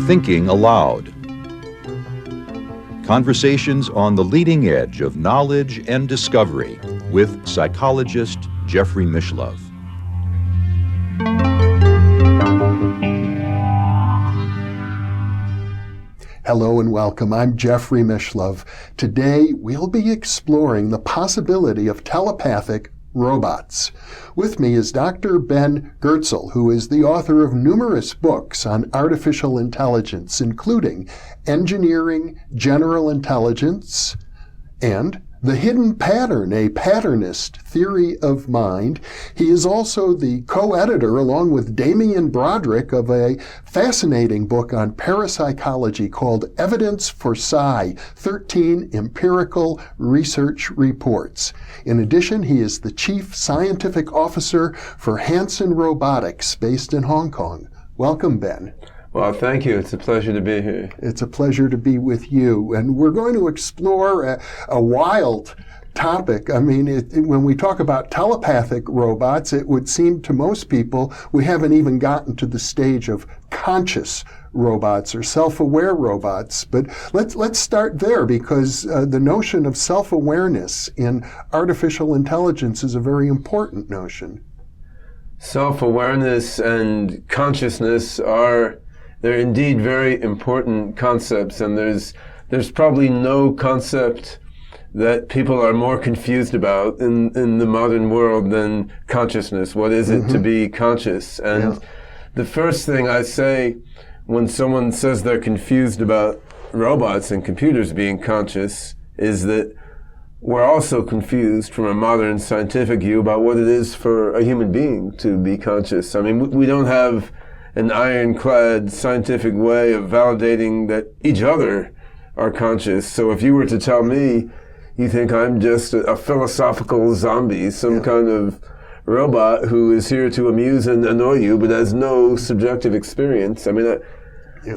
Thinking Aloud. Conversations on the leading edge of knowledge and discovery with psychologist Jeffrey Mishlove. Hello and welcome. I'm Jeffrey Mishlove. Today we'll be exploring the possibility of telepathic robots. With me is Dr. Ben Goertzel, who is the author of numerous books on artificial intelligence, including Engineering General Intelligence and The Hidden Pattern, a Patternist Theory of Mind. He is also the co-editor, along with Damien Broderick, of a fascinating book on parapsychology called Evidence for Psi, 13 Empirical Research Reports. In addition, he is the Chief Scientific Officer for Hanson Robotics, based in Hong Kong. Welcome, Ben. Well, thank you. It's a pleasure to be here. It's a pleasure to be with you. And we're going to explore a wild topic. I mean, when we talk about telepathic robots, it would seem to most people we haven't even gotten to the stage of conscious robots or self-aware robots. But let's start there, because the notion of self-awareness in artificial intelligence is a very important notion. Self-awareness and consciousness they're indeed very important concepts, and there's probably no concept that people are more confused about in the modern world than consciousness. What is it to be conscious? And the first thing I say when someone says they're confused about robots and computers being conscious is that we're also confused from a modern scientific view about what it is for a human being to be conscious. I mean, we don't have an ironclad scientific way of validating that each other are conscious. So if you were to tell me you think I'm just a philosophical zombie, some kind of robot who is here to amuse and annoy you but has no subjective experience, I mean,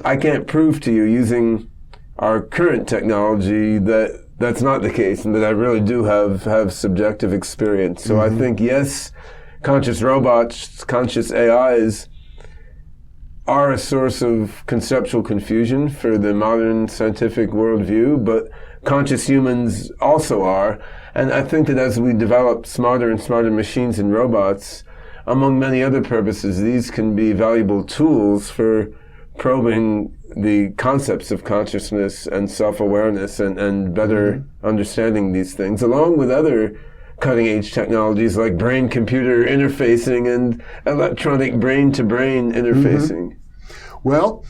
I can't prove to you using our current technology that that's not the case and that I really do have subjective experience. So I think, yes, conscious robots, conscious AIs are a source of conceptual confusion for the modern scientific worldview, but conscious humans also are. And I think that as we develop smarter and smarter machines and robots, among many other purposes, these can be valuable tools for probing the concepts of consciousness and self-awareness and better understanding these things, along with other cutting-edge technologies like brain-computer interfacing and electronic brain-to-brain interfacing. Well,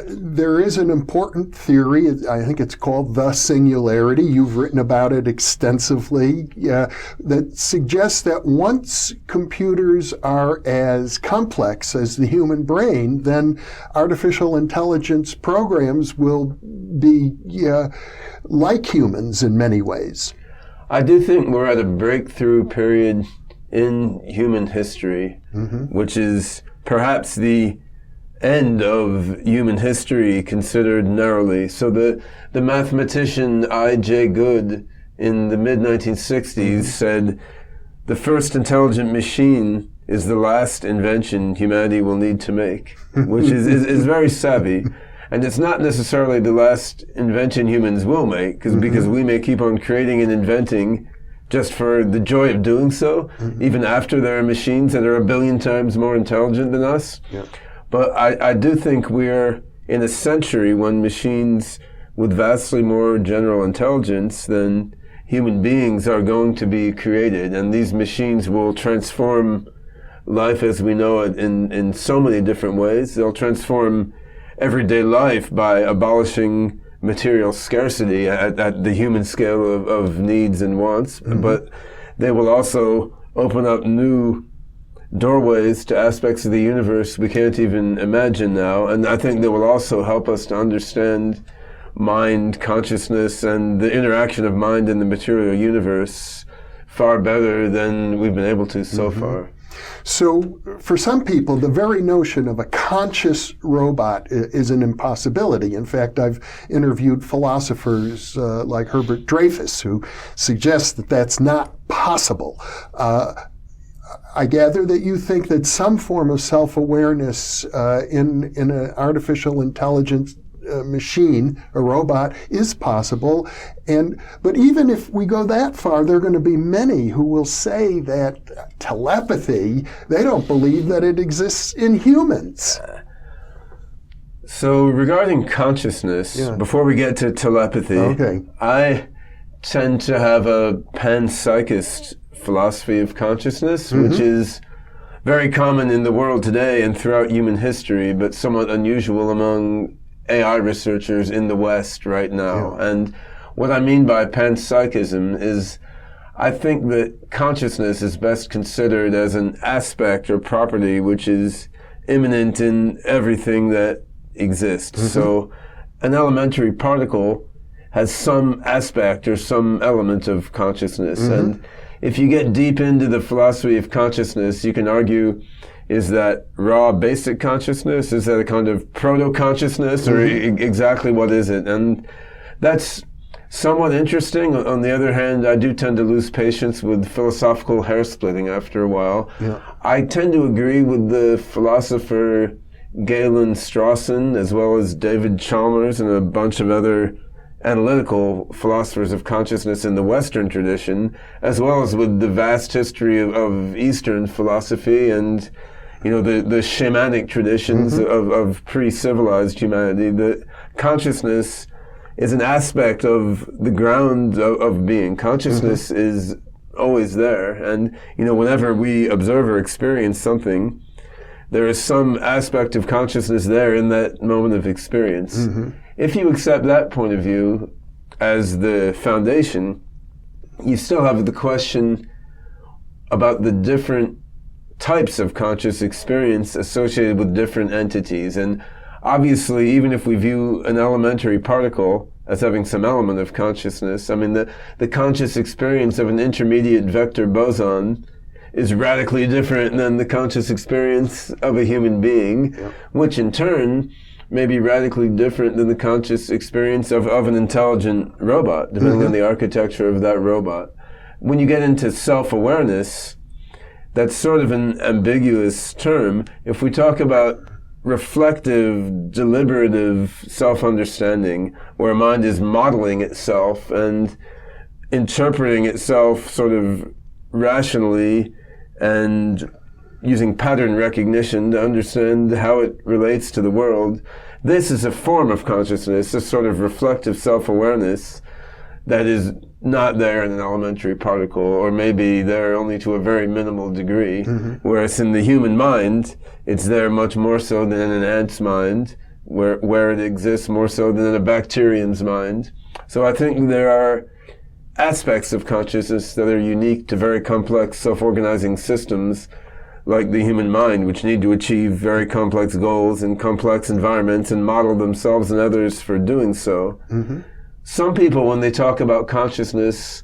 there is an important theory, I think it's called the Singularity. You've written about it extensively, that suggests that once computers are as complex as the human brain, then artificial intelligence programs will be like humans in many ways. I do think we're at a breakthrough period in human history, which is perhaps the end of human history considered narrowly. So the mathematician I.J. Good in the mid-1960s said, the first intelligent machine is the last invention humanity will need to make, which is very savvy. And it's not necessarily the last invention humans will make, because we may keep on creating and inventing just for the joy of doing so, even after there are machines that are 1 billion times more intelligent than us. But I do think we're in a century when machines with vastly more general intelligence than human beings are going to be created, and these machines will transform life as we know it in so many different ways. They'll transform everyday life by abolishing material scarcity at the human scale of needs and wants, but they will also open up new doorways to aspects of the universe we can't even imagine now. And I think they will also help us to understand mind, consciousness, and the interaction of mind and the material universe far better than we've been able to so far. So for some people, the very notion of a conscious robot is an impossibility. In fact, I've interviewed philosophers like Herbert Dreyfus who suggest that that's not possible. I gather that you think that some form of self-awareness in an artificial intelligence machine, a robot, is possible. But even if we go that far, there are going to be many who will say that telepathy, they don't believe that it exists in humans. So regarding consciousness, before we get to telepathy, I tend to have a panpsychist philosophy of consciousness, which is very common in the world today and throughout human history, but somewhat unusual among AI researchers in the West right now. And what I mean by panpsychism is I think that consciousness is best considered as an aspect or property which is immanent in everything that exists. So an elementary particle has some aspect or some element of consciousness. And if you get deep into the philosophy of consciousness, you can argue, is that raw basic consciousness? Is that a kind of proto-consciousness? Or exactly what is it? And that's somewhat interesting. On the other hand, I do tend to lose patience with philosophical hair-splitting after a while. I tend to agree with the philosopher Galen Strawson, as well as David Chalmers and a bunch of other analytical philosophers of consciousness in the Western tradition, as well as with the vast history of Eastern philosophy and, you know, the shamanic traditions of pre-civilized humanity. The consciousness is an aspect of the ground of being. Consciousness is always there. And, you know, whenever we observe or experience something, there is some aspect of consciousness there in that moment of experience. If you accept that point of view as the foundation, you still have the question about the different types of conscious experience associated with different entities. And obviously, even if we view an elementary particle as having some element of consciousness, I mean, the conscious experience of an intermediate vector boson is radically different than the conscious experience of a human being, which in turn may be radically different than the conscious experience of an intelligent robot, depending on the architecture of that robot. When you get into self-awareness, that's sort of an ambiguous term. If we talk about reflective, deliberative self-understanding, where a mind is modeling itself and interpreting itself sort of rationally and using pattern recognition to understand how it relates to the world, this is a form of consciousness, a sort of reflective self-awareness that is not there in an elementary particle, or maybe there only to a very minimal degree, whereas in the human mind, it's there much more so than in an ant's mind, where it exists more so than in a bacterium's mind. So I think there are aspects of consciousness that are unique to very complex self-organizing systems like the human mind, which need to achieve very complex goals in complex environments and model themselves and others for doing so. Some people, when they talk about consciousness,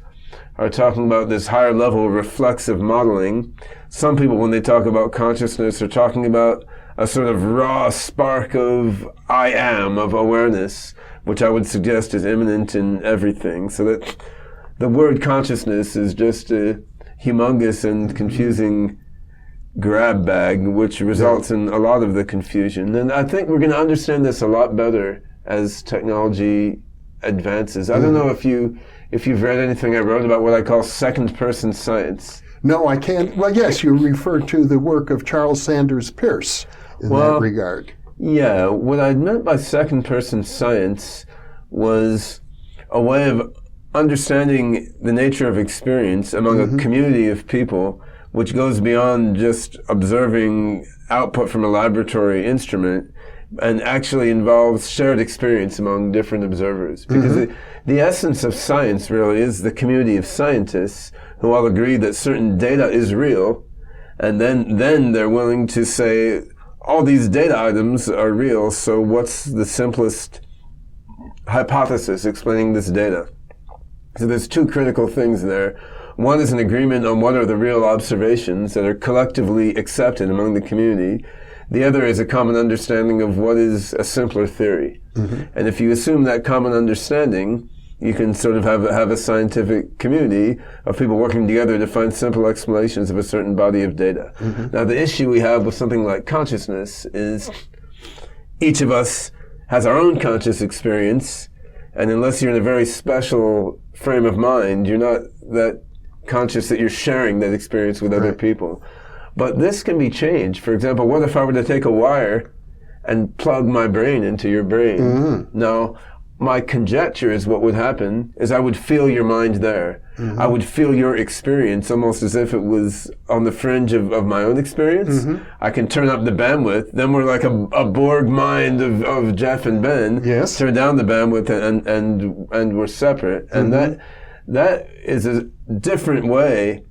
are talking about this higher level reflexive modeling. Some people, when they talk about consciousness, are talking about a sort of raw spark of I am, of awareness, which I would suggest is immanent in everything. So that the word consciousness is just a humongous and confusing grab bag, which results in a lot of the confusion. And I think we're going to understand this a lot better as technology advances. I don't know if you've read anything I wrote about what I call second-person science. No, I can't. Well, yes, you refer to the work of Charles Sanders Peirce in that regard. Yeah, what I meant by second-person science was a way of understanding the nature of experience among a community of people, which goes beyond just observing output from a laboratory instrument and actually involves shared experience among different observers. Because the essence of science really is the community of scientists who all agree that certain data is real, and then they're willing to say, all these data items are real, so what's the simplest hypothesis explaining this data? So there's two critical things there. One is an agreement on what are the real observations that are collectively accepted among the community. The other is a common understanding of what is a simpler theory. And if you assume that common understanding, you can sort of have a scientific community of people working together to find simple explanations of a certain body of data. Now, the issue we have with something like consciousness is each of us has our own conscious experience, and unless you're in a very special frame of mind, you're not that conscious that you're sharing that experience with other people. But this can be changed. For example, what if I were to take a wire and plug my brain into your brain? Now, my conjecture is what would happen is I would feel your mind there. I would feel your experience almost as if it was on the fringe of my own experience. I can turn up the bandwidth. Then we're like a Borg mind of Jeff and Ben. Yes. Turn down the bandwidth and we're separate. And that is a different way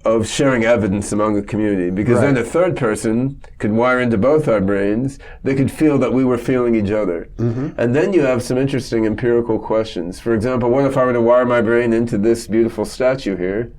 of sharing evidence among the community, because then a third person could wire into both our brains. They could feel that we were feeling each other. And then you have some interesting empirical questions. For example, what if I were to wire my brain into this beautiful statue here?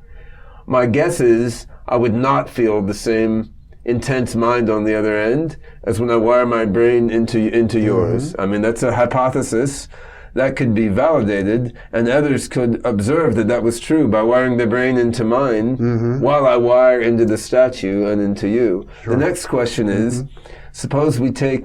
My guess is I would not feel the same intense mind on the other end as when I wire my brain into yours. I mean, that's a hypothesis that could be validated, and others could observe that was true by wiring their brain into mine while I wire into the statue and into you. The next question is, suppose we take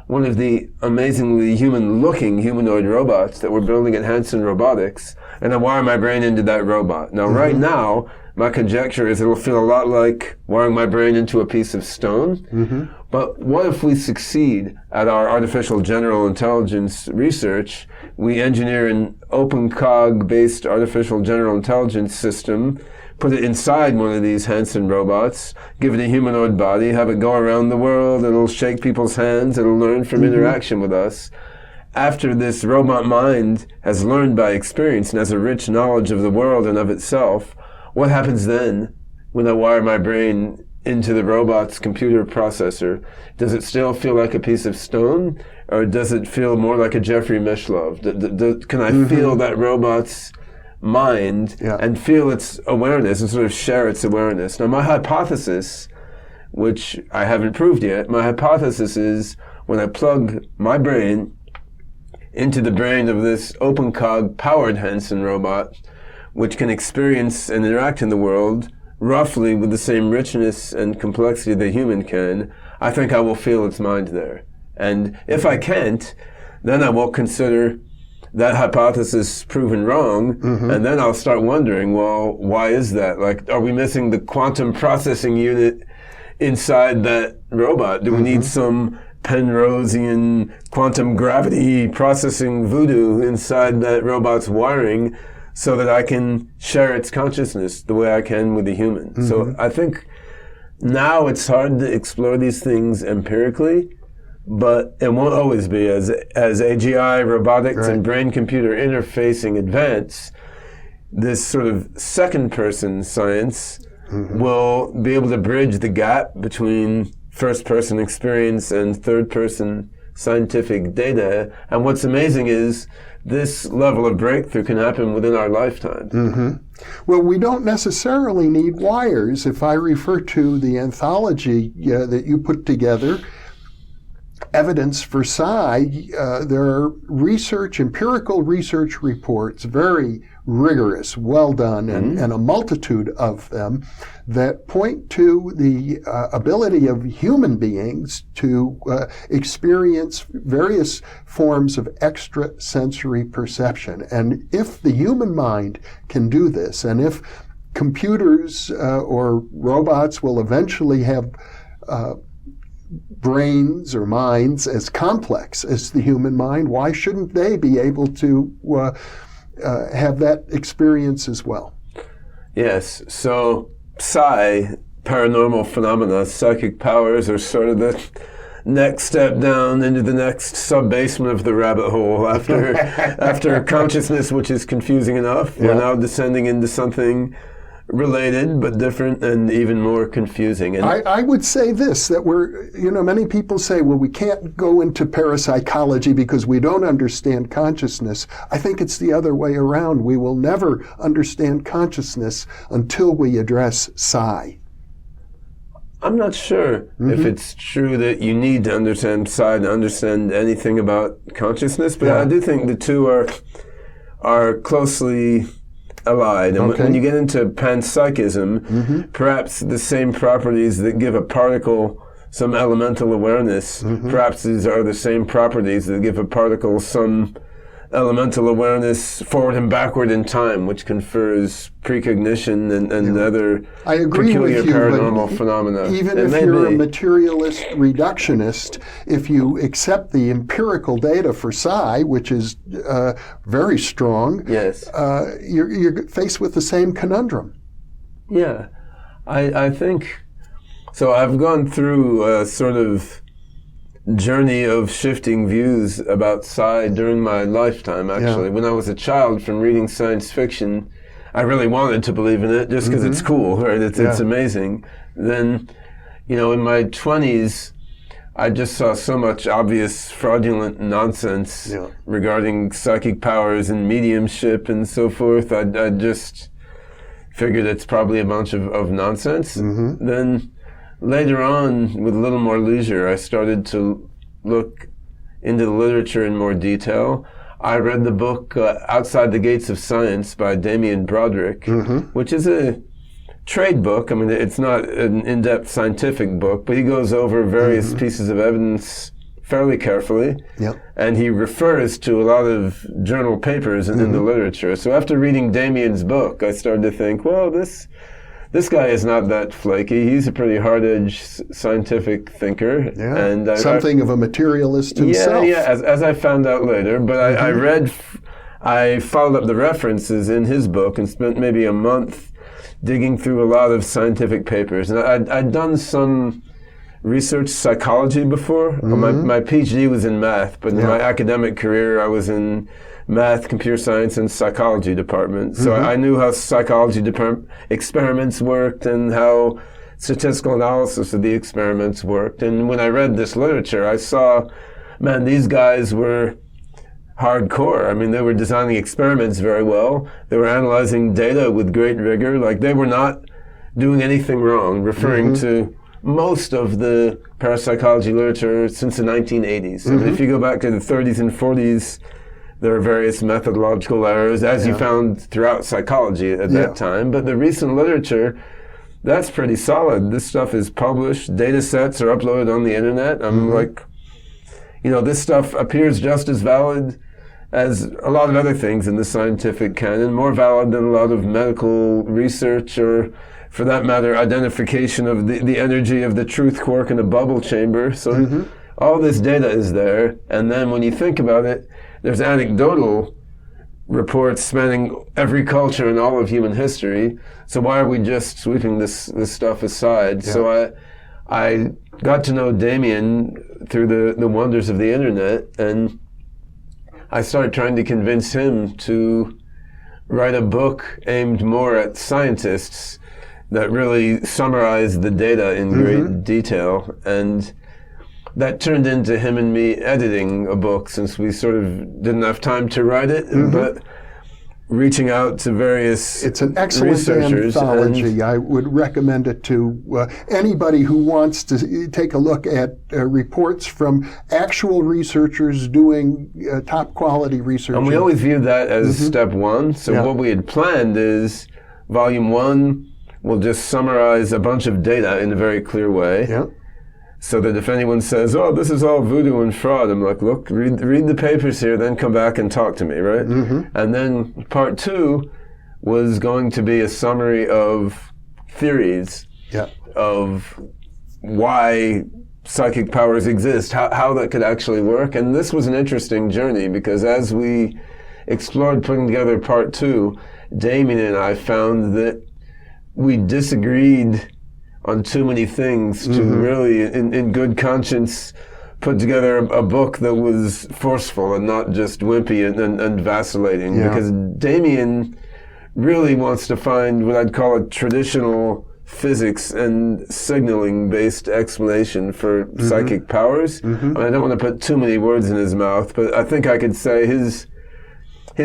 one of the amazingly human-looking humanoid robots that we're building at Hanson Robotics, and I wire my brain into that robot. Now, right now, my conjecture is it'll feel a lot like wiring my brain into a piece of stone. But what if we succeed at our artificial general intelligence research? We engineer an open cog-based artificial general intelligence system, put it inside one of these Hanson robots, give it a humanoid body, have it go around the world, it'll shake people's hands, it'll learn from interaction with us. After this robot mind has learned by experience and has a rich knowledge of the world and of itself, what happens then when I wire my brain into the robot's computer processor? Does it still feel like a piece of stone, or does it feel more like a Jeffrey Mishlove? Can I feel that robot's mind and feel its awareness and sort of share its awareness? Now, my hypothesis, which I haven't proved yet, my hypothesis is when I plug my brain into the brain of this open cog powered Hanson robot, which can experience and interact in the world roughly with the same richness and complexity that human can, I think I will feel its mind there. And if I can't, then I will consider that hypothesis proven wrong, and then I'll start wondering, well, why is that? Like, are we missing the quantum processing unit inside that robot? Do we need some Penrosian quantum gravity processing voodoo inside that robot's wiring so that I can share its consciousness the way I can with the human? So I think now it's hard to explore these things empirically, but it won't always be. As AGI, robotics, and brain-computer interfacing advance, this sort of second-person science will be able to bridge the gap between first-person experience and third-person scientific data. And what's amazing is this level of breakthrough can happen within our lifetime. Well, we don't necessarily need wires. If I refer to the anthology that you put together, Evidence for Psi, there are empirical research reports, very rigorous, well done, and a multitude of them that point to the ability of human beings to experience various forms of extrasensory perception. And if the human mind can do this, and if computers or robots will eventually have brains or minds as complex as the human mind, why shouldn't they be able to have that experience as well? Yes. So psi, paranormal phenomena, psychic powers are sort of the next step down into the next sub-basement of the rabbit hole after consciousness, which is confusing enough. We're now descending into something related but different and even more confusing. And I would say this, that many people say, well, we can't go into parapsychology because we don't understand consciousness. I think it's the other way around. We will never understand consciousness until we address psi. I'm not sure if it's true that you need to understand psi to understand anything about consciousness, but I do think the two are are closely allied. And when you get into panpsychism, perhaps the same properties that give a particle some elemental awareness, perhaps these are the same properties that give a particle some elemental awareness forward and backward in time, which confers precognition and other peculiar paranormal phenomena. Even if you're a materialist reductionist, if you accept the empirical data for psi, which is very strong, you're faced with the same conundrum. Yeah, I think so. I've gone through a sort of journey of shifting views about psi during my lifetime, actually. When I was a child, from reading science fiction, I really wanted to believe in it just because it's cool, right? It's amazing. Then, in my 20s, I just saw so much obvious fraudulent nonsense regarding psychic powers and mediumship and so forth. I just figured it's probably a bunch of nonsense. Then later on, with a little more leisure, I started to look into the literature in more detail. I read the book Outside the Gates of Science by Damien Broderick, which is a trade book. I mean, it's not an in-depth scientific book, but he goes over various pieces of evidence fairly carefully, and he refers to a lot of journal papers in the literature. So after reading Damien's book, I started to think, well, this guy is not that flaky. He's a pretty hard-edged scientific thinker. And something of a materialist himself. As I found out later. But I followed up the references in his book and spent maybe a month digging through a lot of scientific papers. And I'd done some research psychology before. My PhD was in math, but in my academic career, I was in math, computer science, and psychology department. So I knew how psychology experiments worked and how statistical analysis of the experiments worked. And when I read this literature, I saw, man, these guys were hardcore. I mean, they were designing experiments very well. They were analyzing data with great rigor. Like, they were not doing anything wrong, referring to most of the parapsychology literature since the 1980s. I mean, if you go back to the 30s and 40s, there are various methodological errors, as you found throughout psychology at that time. But the recent literature, that's pretty solid. This stuff is published. Data sets are uploaded on the internet. I'm like, this stuff appears just as valid as a lot of other things in the scientific canon, more valid than a lot of medical research or, for that matter, identification of the energy of the truth quark in a bubble chamber. So all this data is there. And then when you think about it, there's anecdotal reports spanning every culture in all of human history. So why are we just sweeping this stuff aside? So I got to know Damien through the wonders of the internet, and I started trying to convince him to write a book aimed more at scientists that really summarized the data in great detail. And that turned into him and me editing a book, since we sort of didn't have time to write it, but reaching out to various It's an excellent researchers. anthology. I would recommend it to anybody who wants to take a look at reports from actual researchers doing top quality research. And we always view that as step one. So what we had planned is volume one will just summarize a bunch of data in a very clear way. So that if anyone says, oh, this is all voodoo and fraud, I'm like, look, read the papers here, then come back and talk to me, right? And then part two was going to be a summary of theories of why psychic powers exist, how that could actually work. And this was an interesting journey, because as we explored putting together part two, Damien and I found that we disagreed on too many things to really, in good conscience, put together a book that was forceful and not just wimpy and vacillating. Because Damien really wants to find what I'd call a traditional physics and signaling-based explanation for psychic powers. And I don't want to put too many words in his mouth, but I think I could say his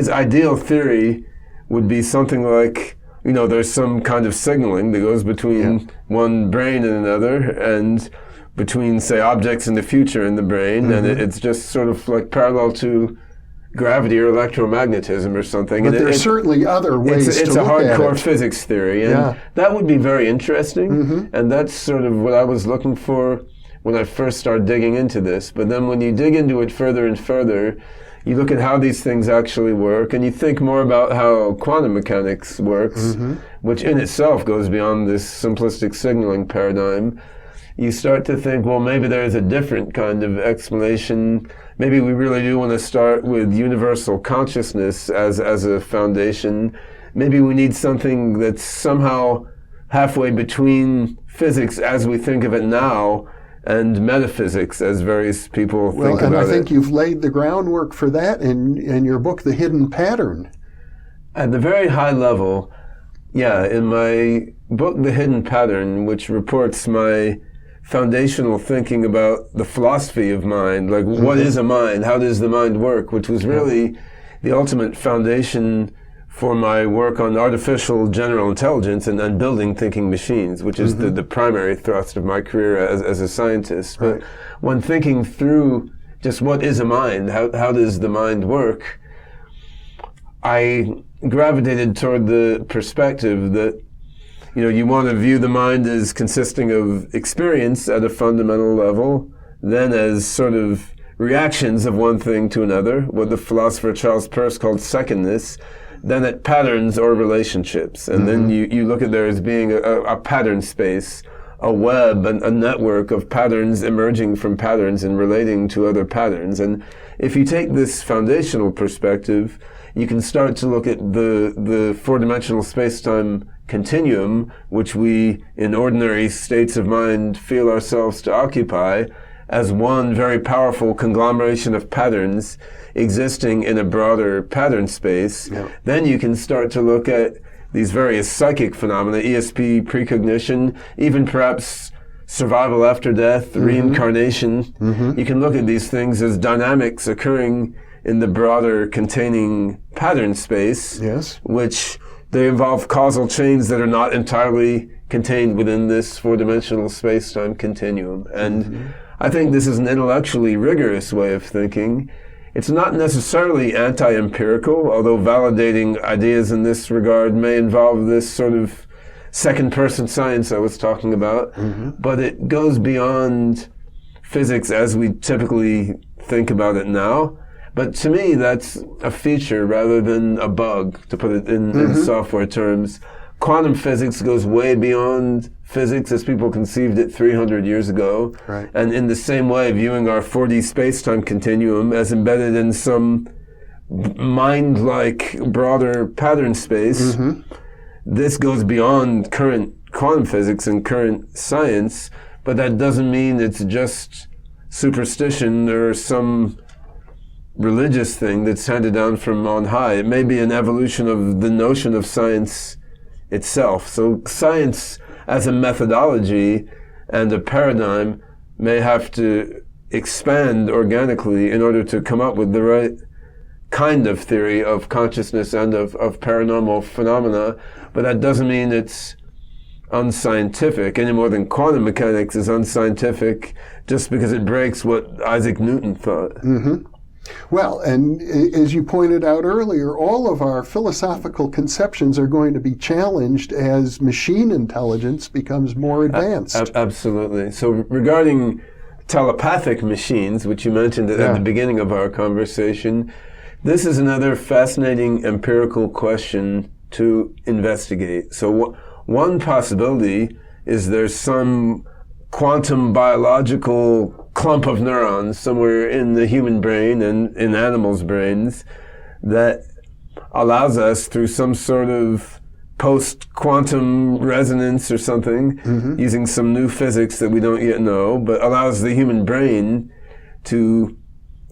ideal theory would be something like, there's some kind of signaling that goes between one brain and another, and between, say, objects in the future in the brain, and it's just sort of like parallel to gravity or electromagnetism or something. But there's certainly other ways to it's look at it. It's a hardcore physics theory, and that would be very interesting, and that's sort of what I was looking for when I first started digging into this. But then when you dig into it further and further, you look at how these things actually work, and you think more about how quantum mechanics works, which in itself goes beyond this simplistic signaling paradigm. You start to think, well, maybe there's a different kind of explanation. Maybe we really do want to start with universal consciousness as a foundation. Maybe we need something that's somehow halfway between physics as we think of it now and metaphysics as various people think about it. Well, and I think you've laid the groundwork for that in your book, The Hidden Pattern. At the very high level, in my book, The Hidden Pattern, which reports my foundational thinking about the philosophy of mind, like what is a mind, how does the mind work, which was really the ultimate foundation for my work on artificial general intelligence and building thinking machines, which is the primary thrust of my career as a scientist. But when thinking through just what is a mind, how does the mind work, I gravitated toward the perspective that you want to view the mind as consisting of experience at a fundamental level, then as sort of reactions of one thing to another, what the philosopher Charles Peirce called secondness, then at patterns or relationships. And then you look at there as being a pattern space, a web, a network of patterns emerging from patterns and relating to other patterns. And if you take this foundational perspective, you can start to look at the four-dimensional space-time continuum, which we, in ordinary states of mind, feel ourselves to occupy, as one very powerful conglomeration of patterns existing in a broader pattern space. Then you can start to look at these various psychic phenomena, ESP, precognition, even perhaps survival after death, reincarnation. You can look at these things as dynamics occurring in the broader containing pattern space, which they involve causal chains that are not entirely contained within this four-dimensional space-time continuum. And I think this is an intellectually rigorous way of thinking. It's not necessarily anti-empirical, although validating ideas in this regard may involve this sort of second-person science I was talking about, but it goes beyond physics as we typically think about it now. But to me, that's a feature rather than a bug, to put it in software terms. Quantum physics goes way beyond physics as people conceived it 300 years ago. And in the same way, viewing our 4D space-time continuum as embedded in some mind-like broader pattern space, this goes beyond current quantum physics and current science, but that doesn't mean it's just superstition or some religious thing that's handed down from on high. It may be an evolution of the notion of science itself. So science as a methodology and a paradigm may have to expand organically in order to come up with the right kind of theory of consciousness and of paranormal phenomena, but that doesn't mean it's unscientific any more than quantum mechanics is unscientific just because it breaks what Isaac Newton thought. Well, and as you pointed out earlier, all of our philosophical conceptions are going to be challenged as machine intelligence becomes more advanced. Absolutely. So regarding telepathic machines, which you mentioned at the beginning of our conversation, this is another fascinating empirical question to investigate. So one possibility is there's some quantum biological clump of neurons somewhere in the human brain and in animals' brains that allows us, through some sort of post-quantum resonance or something, using some new physics that we don't yet know, but allows the human brain to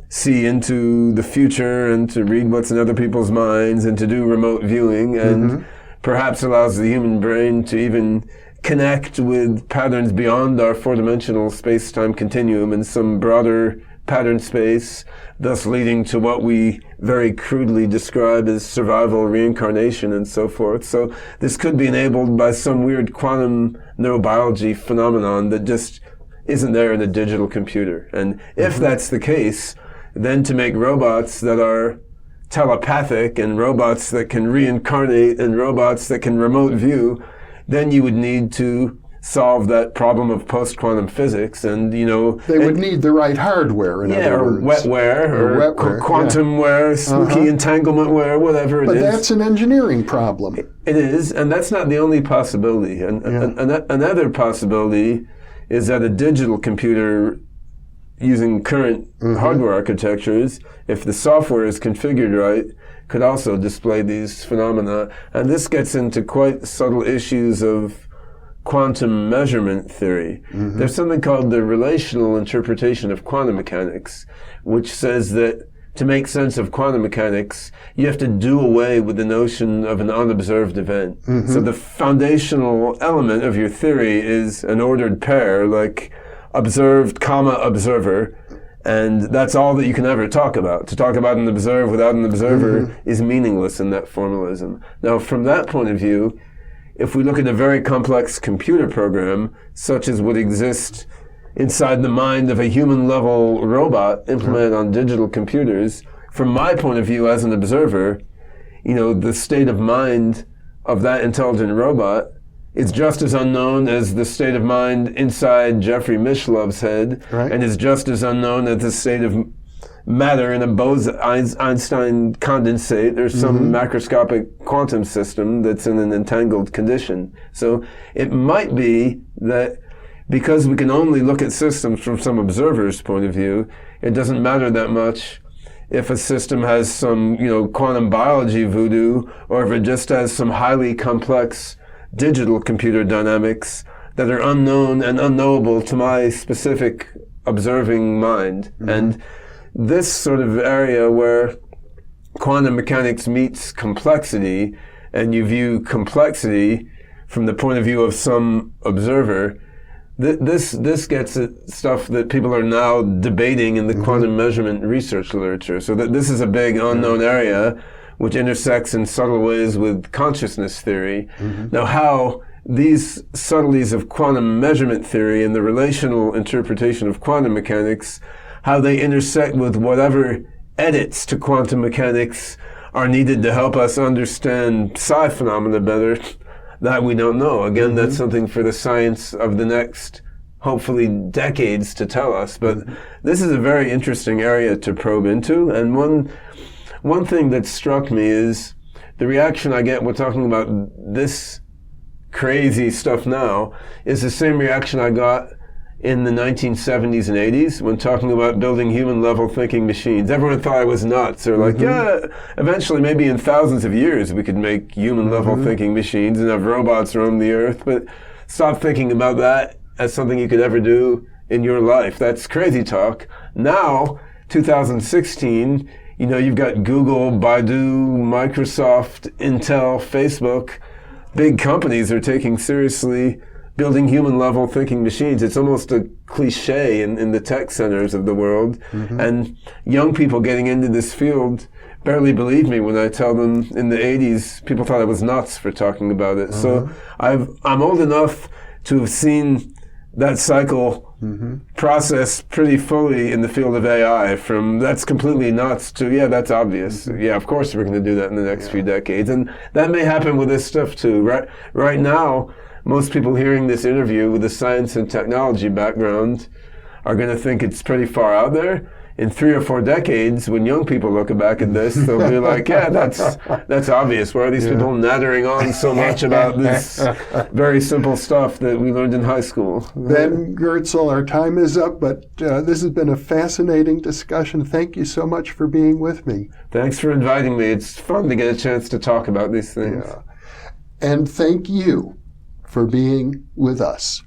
see into the future and to read what's in other people's minds and to do remote viewing, and perhaps allows the human brain to even connect with patterns beyond our four-dimensional space-time continuum in some broader pattern space, thus leading to what we very crudely describe as survival, reincarnation, and so forth. So this could be enabled by some weird quantum neurobiology phenomenon that just isn't there in a digital computer. And if that's the case, then to make robots that are telepathic and robots that can reincarnate and robots that can remote view, then you would need to solve that problem of post-quantum physics, and they would need the right hardware, in other words. Or quantumware, spooky entanglementware, whatever it is. But that's an engineering problem. It is, and that's not the only possibility. Another possibility is that a digital computer using current hardware architectures, if the software is configured right, could also display these phenomena. And this gets into quite subtle issues of quantum measurement theory. There's something called the relational interpretation of quantum mechanics, which says that to make sense of quantum mechanics, you have to do away with the notion of an unobserved event. So the foundational element of your theory is an ordered pair, like observed, observer, and that's all that you can ever talk about. To talk about an observer without an observer is meaningless in that formalism. Now, from that point of view, if we look at a very complex computer program, such as would exist inside the mind of a human-level robot implemented on digital computers, from my point of view as an observer, the state of mind of that intelligent robot is just as unknown as the state of mind inside Jeffrey Mishlove's head, and is just as unknown as the state of matter in a Bose-Einstein condensate or some macroscopic quantum system that's in an entangled condition. So it might be that because we can only look at systems from some observer's point of view, it doesn't matter that much if a system has some, quantum biology voodoo, or if it just has some highly complex digital computer dynamics that are unknown and unknowable to my specific observing mind. And this sort of area where quantum mechanics meets complexity, and you view complexity from the point of view of some observer, this gets at stuff that people are now debating in the quantum measurement research literature. So that this is a big unknown area which intersects in subtle ways with consciousness theory. Now, how these subtleties of quantum measurement theory and the relational interpretation of quantum mechanics, how they intersect with whatever edits to quantum mechanics are needed to help us understand psi phenomena better, that we don't know. Again, that's something for the science of the next, hopefully, decades to tell us. But this is a very interesting area to probe into. And one thing that struck me is the reaction I get when talking about this crazy stuff now is the same reaction I got in the 1970s and 80s when talking about building human-level thinking machines. Everyone thought I was nuts. They're like, yeah, eventually, maybe in thousands of years, we could make human-level thinking machines and have robots roam the earth. But stop thinking about that as something you could ever do in your life. That's crazy talk. Now, 2016, you've got Google, Baidu, Microsoft, Intel, Facebook. Big companies are taking seriously building human-level thinking machines. It's almost a cliche in the tech centers of the world. And young people getting into this field barely believe me when I tell them in the 80s, people thought I was nuts for talking about it. So I'm old enough to have seen that cycle process pretty fully in the field of AI, from that's completely nuts to, yeah, that's obvious. Yeah, of course we're going to do that in the next few decades. And that may happen with this stuff too. Right now, most people hearing this interview with a science and technology background are going to think it's pretty far out there. In 3 or 4 decades, when young people look back at this, they'll be like, yeah, that's obvious. Why are these people nattering on so much about this very simple stuff that we learned in high school? Ben Goertzel, our time is up, but this has been a fascinating discussion. Thank you so much for being with me. Thanks for inviting me. It's fun to get a chance to talk about these things. Yeah. And thank you for being with us.